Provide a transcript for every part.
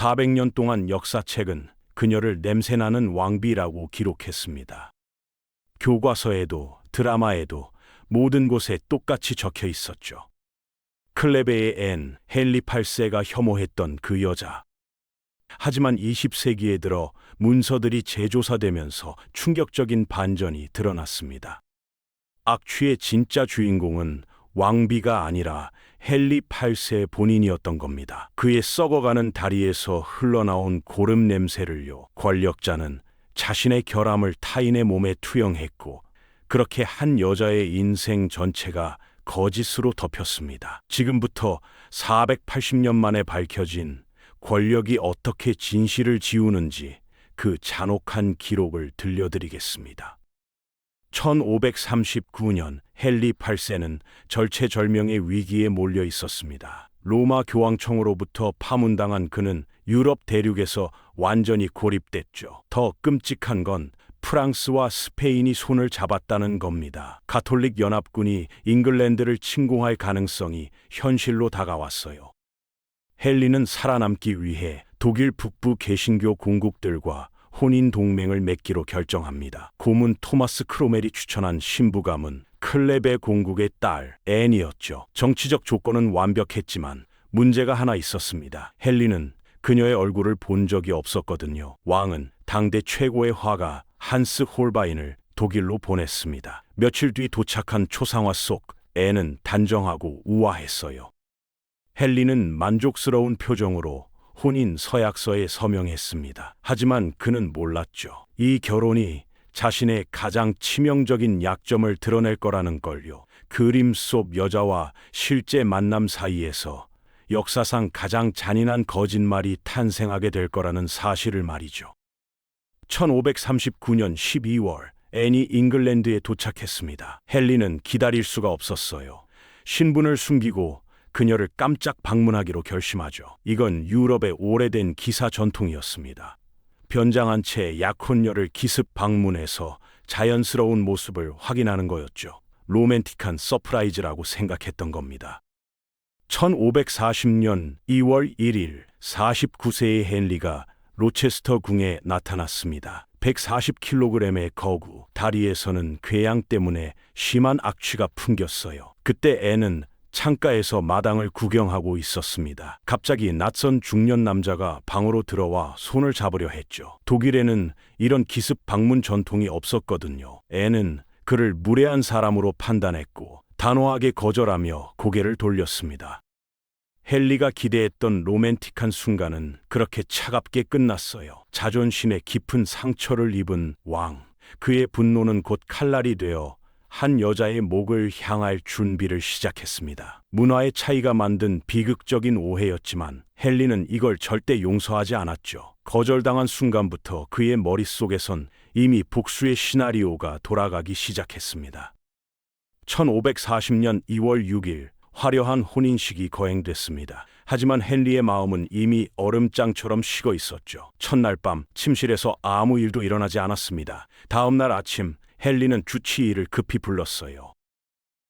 400년 동안 역사책은 그녀를 냄새나는 왕비라고 기록했습니다. 교과서에도 드라마에도 모든 곳에 똑같이 적혀 있었죠. 클레베의 앤, 헨리 8세가 혐오했던 그 여자. 하지만 20세기에 들어 문서들이 재조사되면서 충격적인 반전이 드러났습니다. 악취의 진짜 주인공은 왕비가 아니라 헨리 8세 본인이었던 겁니다. 그의 썩어가는 다리에서 흘러나온 고름 냄새를요. 권력자는 자신의 결함을 타인의 몸에 투영했고, 그렇게 한 여자의 인생 전체가 거짓으로 덮였습니다. 지금부터 480년 만에 밝혀진 권력이 어떻게 진실을 지우는지 그 잔혹한 기록을 들려드리겠습니다. 1539년 헨리 8세는 절체절명의 위기에 몰려 있었습니다. 로마 교황청으로부터 파문당한 그는 유럽 대륙에서 완전히 고립됐죠. 더 끔찍한 건 프랑스와 스페인이 손을 잡았다는 겁니다. 가톨릭 연합군이 잉글랜드를 침공할 가능성이 현실로 다가왔어요. 헨리는 살아남기 위해 독일 북부 개신교 공국들과 혼인 동맹을 맺기로 결정합니다. 고문 토마스 크로멜이 추천한 신부감은 클레베 공국의 딸 앤이었죠. 정치적 조건은 완벽했지만 문제가 하나 있었습니다. 헨리는 그녀의 얼굴을 본 적이 없었거든요. 왕은 당대 최고의 화가 한스 홀바인을 독일로 보냈습니다. 며칠 뒤 도착한 초상화 속 앤은 단정하고 우아했어요. 헨리는 만족스러운 표정으로 혼인 서약서에 서명했습니다. 하지만 그는 몰랐죠. 이 결혼이 자신의 가장 치명적인 약점을 드러낼 거라는 걸요. 그림 속 여자와 실제 만남 사이에서 역사상 가장 잔인한 거짓말이 탄생하게 될 거라는 사실을 말이죠. 1539년 12월 앤이 잉글랜드에 도착했습니다. 헨리는 기다릴 수가 없었어요. 신분을 숨기고 그녀를 깜짝 방문하기로 결심하죠. 이건 유럽의 오래된 기사 전통이었습니다. 변장한 채 약혼녀를 기습 방문해서 자연스러운 모습을 확인하는 거였죠. 로맨틱한 서프라이즈라고 생각했던 겁니다. 1540년 2월 1일 49세의 헨리가 로체스터 궁에 나타났습니다. 140kg의 거구, 다리에서는 궤양 때문에 심한 악취가 풍겼어요. 그때 앤은 창가에서 마당을 구경하고 있었습니다. 갑자기 낯선 중년 남자가 방으로 들어와 손을 잡으려 했죠. 독일에는 이런 기습 방문 전통이 없었거든요. 앤은 그를 무례한 사람으로 판단했고 단호하게 거절하며 고개를 돌렸습니다. 헨리가 기대했던 로맨틱한 순간은 그렇게 차갑게 끝났어요. 자존심에 깊은 상처를 입은 왕, 그의 분노는 곧 칼날이 되어 한 여자의 목을 향할 준비를 시작했습니다. 문화의 차이가 만든 비극적인 오해였지만 헨리는 이걸 절대 용서하지 않았죠. 거절당한 순간부터 그의 머릿속에선 이미 복수의 시나리오가 돌아가기 시작했습니다. 1540년 2월 6일 화려한 혼인식이 거행됐습니다. 하지만 헨리의 마음은 이미 얼음장처럼 식어 있었죠. 첫날 밤 침실에서 아무 일도 일어나지 않았습니다. 다음 날 아침 헨리는 주치의를 급히 불렀어요.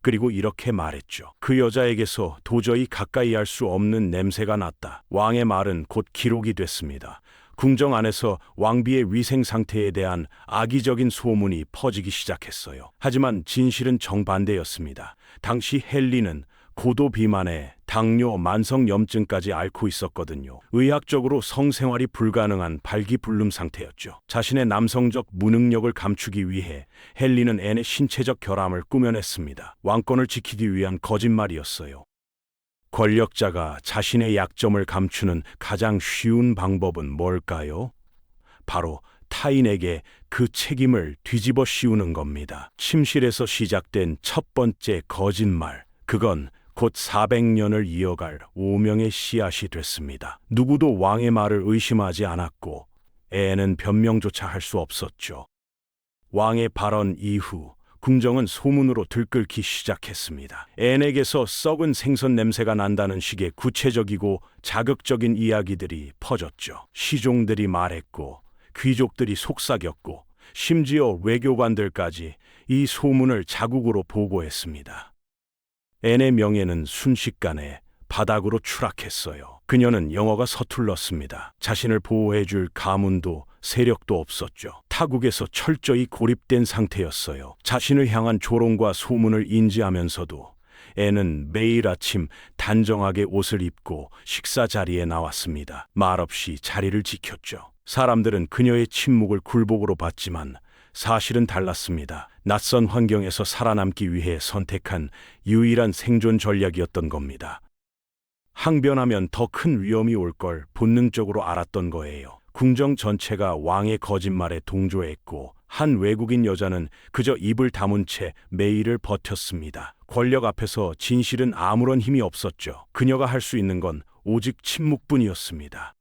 그리고 이렇게 말했죠. 그 여자에게서 도저히 가까이 할 수 없는 냄새가 났다. 왕의 말은 곧 기록이 됐습니다. 궁정 안에서 왕비의 위생 상태에 대한 악의적인 소문이 퍼지기 시작했어요. 하지만 진실은 정반대였습니다. 당시 헨리는 고도 비만에 당뇨, 만성염증까지 앓고 있었거든요. 의학적으로 성생활이 불가능한 발기불능 상태였죠. 자신의 남성적 무능력을 감추기 위해 헨리는 앤의 신체적 결함을 꾸며냈습니다. 왕권을 지키기 위한 거짓말이었어요. 권력자가 자신의 약점을 감추는 가장 쉬운 방법은 뭘까요? 바로 타인에게 그 책임을 뒤집어 씌우는 겁니다. 침실에서 시작된 첫 번째 거짓말, 그건 곧 400년을 이어갈 오명의 씨앗이 됐습니다. 누구도 왕의 말을 의심하지 않았고 앤은 변명조차 할 수 없었죠. 왕의 발언 이후 궁정은 소문으로 들끓기 시작했습니다. 앤에게서 썩은 생선 냄새가 난다는 식의 구체적이고 자극적인 이야기들이 퍼졌죠. 시종들이 말했고 귀족들이 속삭였고 심지어 외교관들까지 이 소문을 자국으로 보고했습니다. 앤의 명예는 순식간에 바닥으로 추락했어요. 그녀는 영어가 서툴렀습니다. 자신을 보호해줄 가문도 세력도 없었죠. 타국에서 철저히 고립된 상태였어요. 자신을 향한 조롱과 소문을 인지하면서도 애는 매일 아침 단정하게 옷을 입고 식사 자리에 나왔습니다. 말없이 자리를 지켰죠. 사람들은 그녀의 침묵을 굴복으로 봤지만 사실은 달랐습니다. 낯선 환경에서 살아남기 위해 선택한 유일한 생존 전략이었던 겁니다. 항변하면 더 큰 위험이 올 걸 본능적으로 알았던 거예요. 궁정 전체가 왕의 거짓말에 동조했고 한 외국인 여자는 그저 입을 다문 채 매일을 버텼습니다. 권력 앞에서 진실은 아무런 힘이 없었죠. 그녀가 할 수 있는 건 오직 침묵뿐이었습니다.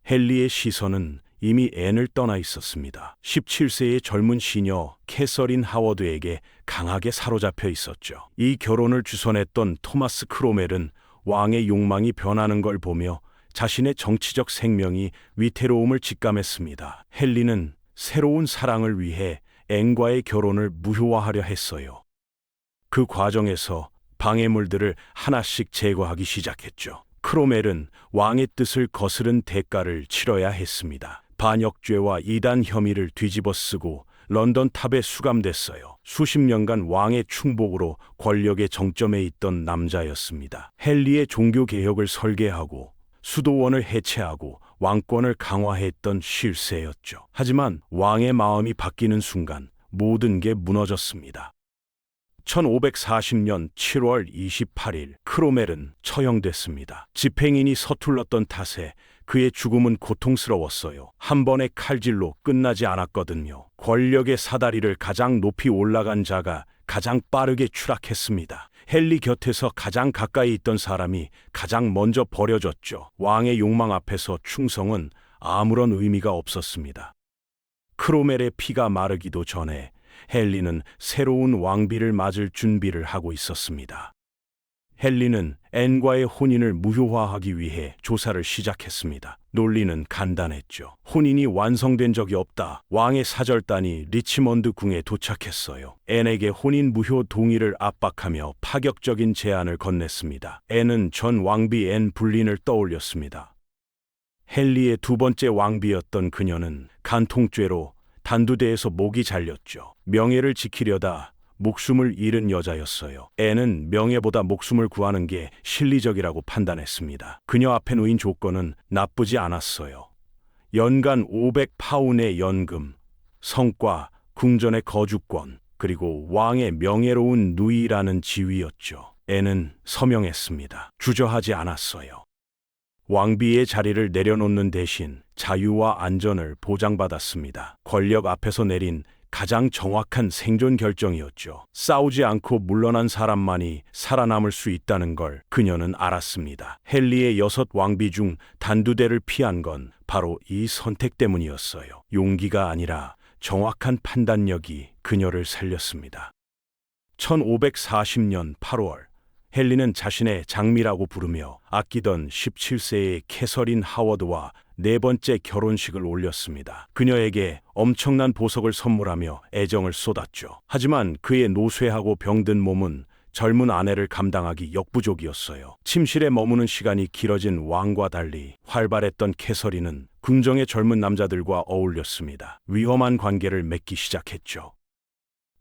헨리의 시선은 이미 앤을 떠나 있었습니다. 17세의 젊은 시녀 캐서린 하워드에게 강하게 사로잡혀 있었죠. 이 결혼을 주선했던 토마스 크로멜은 왕의 욕망이 변하는 걸 보며 자신의 정치적 생명이 위태로움을 직감했습니다. 헨리는 새로운 사랑을 위해 앤과의 결혼을 무효화하려 했어요. 그 과정에서 방해물들을 하나씩 제거하기 시작했죠. 크로멜은 왕의 뜻을 거스른 대가를 치러야 했습니다. 반역죄와 이단 혐의를 뒤집어쓰고 런던 탑에 수감됐어요. 수십 년간 왕의 충복으로 권력의 정점에 있던 남자였습니다. 헨리의 종교개혁을 설계하고 수도원을 해체하고 왕권을 강화했던 쉴세였죠. 하지만 왕의 마음이 바뀌는 순간 모든 게 무너졌습니다. 1540년 7월 28일 크로멜은 처형됐습니다. 집행인이 서툴렀던 탓에 그의 죽음은 고통스러웠어요. 한 번의 칼질로 끝나지 않았거든요. 권력의 사다리를 가장 높이 올라간 자가 가장 빠르게 추락했습니다. 헨리 곁에서 가장 가까이 있던 사람이 가장 먼저 버려졌죠. 왕의 욕망 앞에서 충성은 아무런 의미가 없었습니다. 크로멜의 피가 마르기도 전에 헨리는 새로운 왕비를 맞을 준비를 하고 있었습니다. 헨리는 앤과의 혼인을 무효화하기 위해 조사를 시작했습니다. 논리는 간단했죠. 혼인이 완성된 적이 없다. 왕의 사절단이 리치먼드 궁에 도착했어요. 앤에게 혼인 무효 동의를 압박하며 파격적인 제안을 건넸습니다. 앤은 전 왕비 앤 불린을 떠올렸습니다. 헨리의 두 번째 왕비였던 그녀는 간통죄로 단두대에서 목이 잘렸죠. 명예를 지키려다 목숨을 잃은 여자였어요. 앤은 명예보다 목숨을 구하는 게 실리적이라고 판단했습니다. 그녀 앞에 놓인 조건은 나쁘지 않았어요. 연간 500파운의 연금, 성과, 궁전의 거주권, 그리고 왕의 명예로운 누이라는 지위였죠. 앤은 서명했습니다. 주저하지 않았어요. 왕비의 자리를 내려놓는 대신 자유와 안전을 보장받았습니다. 권력 앞에서 내린 가장 정확한 생존 결정이었죠. 싸우지 않고 물러난 사람만이 살아남을 수 있다는 걸 그녀는 알았습니다. 헨리의 6 왕비 중 단두대를 피한 건 바로 이 선택 때문이었어요. 용기가 아니라 정확한 판단력이 그녀를 살렸습니다. 1540년 8월 헨리는 자신의 장미라고 부르며 아끼던 17세의 캐서린 하워드와 네 번째 결혼식을 올렸습니다. 그녀에게 엄청난 보석을 선물하며 애정을 쏟았죠. 하지만 그의 노쇠하고 병든 몸은 젊은 아내를 감당하기 역부족이었어요. 침실에 머무는 시간이 길어진 왕과 달리 활발했던 캐서린은 궁정의 젊은 남자들과 어울렸습니다. 위험한 관계를 맺기 시작했죠.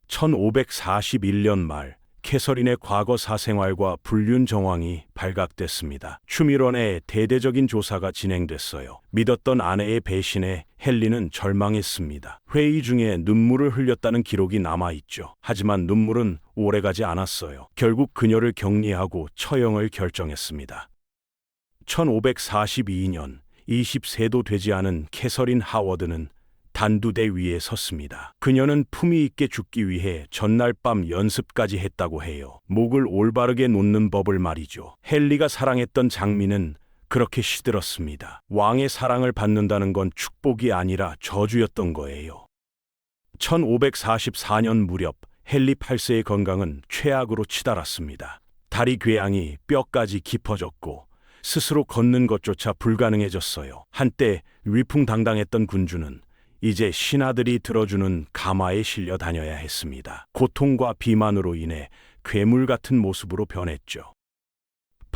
1541년 말 캐서린의 과거 사생활과 불륜 정황이 발각됐습니다. 추미론의 대대적인 조사가 진행됐어요. 믿었던 아내의 배신에 헨리는 절망했습니다. 회의 중에 눈물을 흘렸다는 기록이 남아있죠. 하지만 눈물은 오래가지 않았어요. 결국 그녀를 격리하고 처형을 결정했습니다. 1542년 20세도 되지 않은 캐서린 하워드는 단두대 위에 섰습니다. 그녀는 품위 있게 죽기 위해 전날 밤 연습까지 했다고 해요. 목을 올바르게 놓는 법을 말이죠. 헨리가 사랑했던 장미는 그렇게 시들었습니다. 왕의 사랑을 받는다는 건 축복이 아니라 저주였던 거예요. 1544년 무렵 헨리 8세의 건강은 최악으로 치달았습니다. 다리 궤양이 뼈까지 깊어졌고 스스로 걷는 것조차 불가능해졌어요. 한때 위풍당당했던 군주는 이제 신하들이 들어주는 가마에 실려 다녀야 했습니다. 고통과 비만으로 인해 괴물 같은 모습으로 변했죠.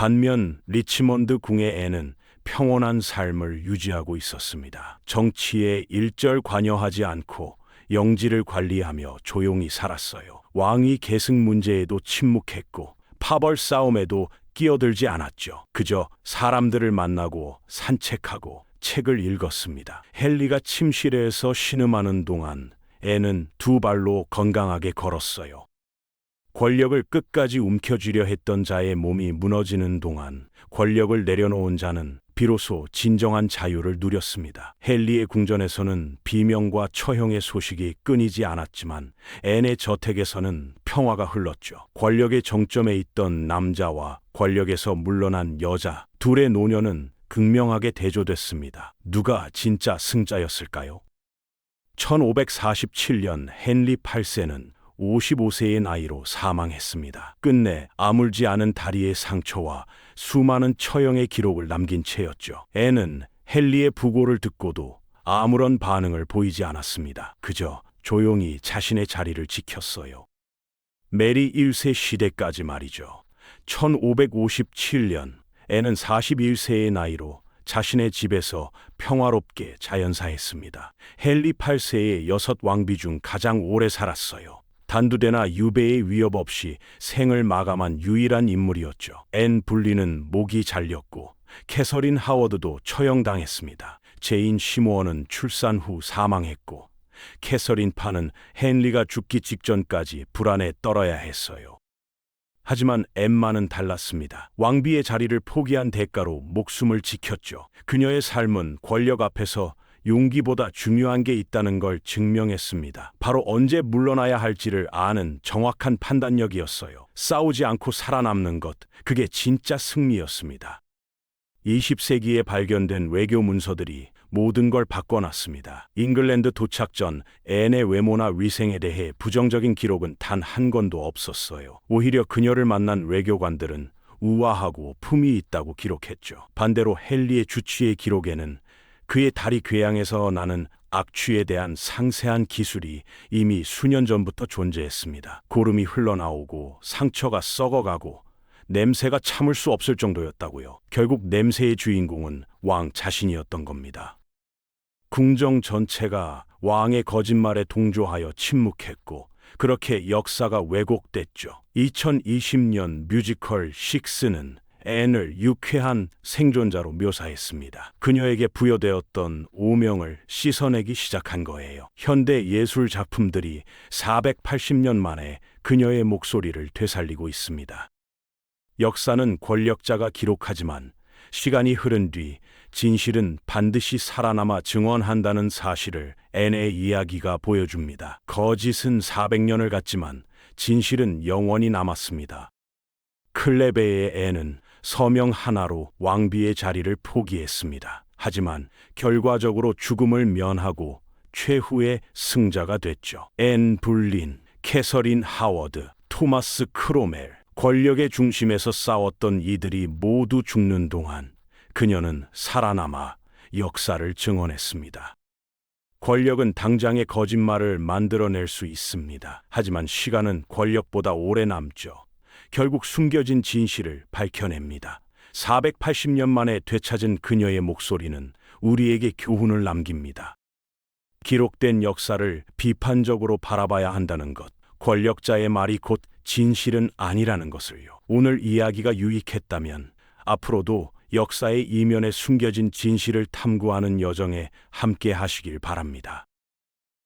반면 리치먼드 궁의 앤은 평온한 삶을 유지하고 있었습니다. 정치에 일절 관여하지 않고 영지를 관리하며 조용히 살았어요. 왕위 계승 문제에도 침묵했고 파벌 싸움에도 끼어들지 않았죠. 그저 사람들을 만나고 산책하고 책을 읽었습니다. 헨리가 침실에서 신음하는 동안 앤은 두 발로 건강하게 걸었어요. 권력을 끝까지 움켜쥐려 했던 자의 몸이 무너지는 동안 권력을 내려놓은 자는 비로소 진정한 자유를 누렸습니다. 헨리의 궁전에서는 비명과 처형의 소식이 끊이지 않았지만 앤의 저택에서는 평화가 흘렀죠. 권력의 정점에 있던 남자와 권력에서 물러난 여자, 둘의 노년은 극명하게 대조됐습니다. 누가 진짜 승자였을까요? 1547년 헨리 8세는 55세의 나이로 사망했습니다. 끝내 아물지 않은 다리의 상처와 수많은 처형의 기록을 남긴 채였죠. 앤은 헨리의 부고를 듣고도 아무런 반응을 보이지 않았습니다. 그저 조용히 자신의 자리를 지켰어요. 메리 1세 시대까지 말이죠. 1557년 앤은 41세의 나이로 자신의 집에서 평화롭게 자연사했습니다. 헨리 8세의 6 왕비 중 가장 오래 살았어요. 단두대나 유배의 위협 없이 생을 마감한 유일한 인물이었죠. 앤 분리는 목이 잘렸고 캐서린 하워드도 처형당했습니다. 제인 시모어는 출산 후 사망했고 캐서린 파는 헨리가 죽기 직전까지 불안에 떨어야 했어요. 하지만 엠마는 달랐습니다. 왕비의 자리를 포기한 대가로 목숨을 지켰죠. 그녀의 삶은 권력 앞에서 용기보다 중요한 게 있다는 걸 증명했습니다. 바로 언제 물러나야 할지를 아는 정확한 판단력이었어요. 싸우지 않고 살아남는 것, 그게 진짜 승리였습니다. 20세기에 발견된 외교 문서들이 모든 걸 바꿔놨습니다. 잉글랜드 도착 전 앤의 외모나 위생에 대해 부정적인 기록은 단 한 건도 없었어요. 오히려 그녀를 만난 외교관들은 우아하고 품위 있다고 기록했죠. 반대로 헨리의 주치의 기록에는 그의 다리 궤양에서 나는 악취에 대한 상세한 기술이 이미 수년 전부터 존재했습니다. 고름이 흘러나오고 상처가 썩어가고 냄새가 참을 수 없을 정도였다고요. 결국 냄새의 주인공은 왕 자신이었던 겁니다. 궁정 전체가 왕의 거짓말에 동조하여 침묵했고 그렇게 역사가 왜곡됐죠. 2020년 뮤지컬 식스는 앤을 유쾌한 생존자로 묘사했습니다. 그녀에게 부여되었던 오명을 씻어내기 시작한 거예요. 현대 예술 작품들이 480년 만에 그녀의 목소리를 되살리고 있습니다. 역사는 권력자가 기록하지만 시간이 흐른 뒤 진실은 반드시 살아남아 증언한다는 사실을 앤의 이야기가 보여줍니다. 거짓은 400년을 갔지만 진실은 영원히 남았습니다. 클레베의 앤은 서명 하나로 왕비의 자리를 포기했습니다. 하지만 결과적으로 죽음을 면하고 최후의 승자가 됐죠. 앤 불린, 캐서린 하워드, 토마스 크로멜, 권력의 중심에서 싸웠던 이들이 모두 죽는 동안 그녀는 살아남아 역사를 증언했습니다. 권력은 당장의 거짓말을 만들어낼 수 있습니다. 하지만 시간은 권력보다 오래 남죠. 결국 숨겨진 진실을 밝혀냅니다. 480년 만에 되찾은 그녀의 목소리는 우리에게 교훈을 남깁니다. 기록된 역사를 비판적으로 바라봐야 한다는 것, 권력자의 말이 곧 진실은 아니라는 것을요. 오늘 이야기가 유익했다면 앞으로도 역사의 이면에 숨겨진 진실을 탐구하는 여정에 함께 하시길 바랍니다.